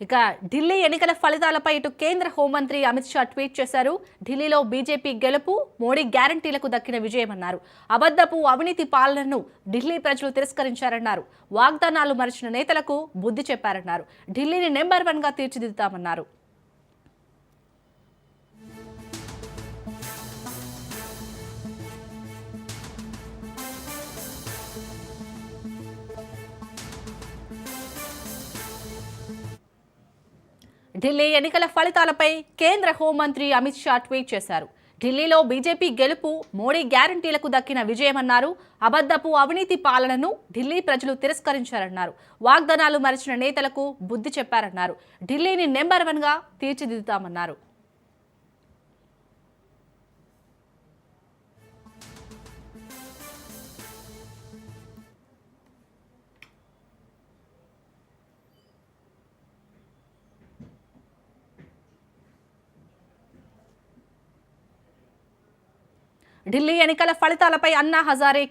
ఇక ఢిల్లీ ఎన్నికల ఫలితాలపై ఇటు కేంద్ర హోంమంత్రి అమిత్ షా ట్వీట్ చేశారు. ఢిల్లీలో బీజేపీ గెలుపు మోడీ గ్యారంటీలకు దక్కిన విజయమన్నారు. అబద్ధపు అవినీతి పాలనను ఢిల్లీ ప్రజలు తిరస్కరించారన్నారు. వాగ్దానాలు మరిచిన నేతలకు బుద్ధి చెప్పారన్నారు. ఢిల్లీని నెంబర్ 1గా తీర్చిదిద్దుతామన్నారు. ఢిల్లీ ఎన్నికల ఫలితాలపై కేంద్ర హోంమంత్రి అమిత్ షా ట్వీట్ చేశారు. ఢిల్లీలో బీజేపీ గెలుపు మోడీ గ్యారంటీలకు దక్కిన విజయమన్నారు. అబద్ధపు అవినీతి పాలనను ఢిల్లీ ప్రజలు తిరస్కరించారన్నారు. వాగ్దానాలు మరిచిన నేతలకు బుద్ధి చెప్పారన్నారు. ఢిల్లీని నెంబర్ 1గా తీర్చిదిద్దుతామన్నారు. ఢిల్లీ ఎన్నికల ఫలితాలపై అన్నా హజారే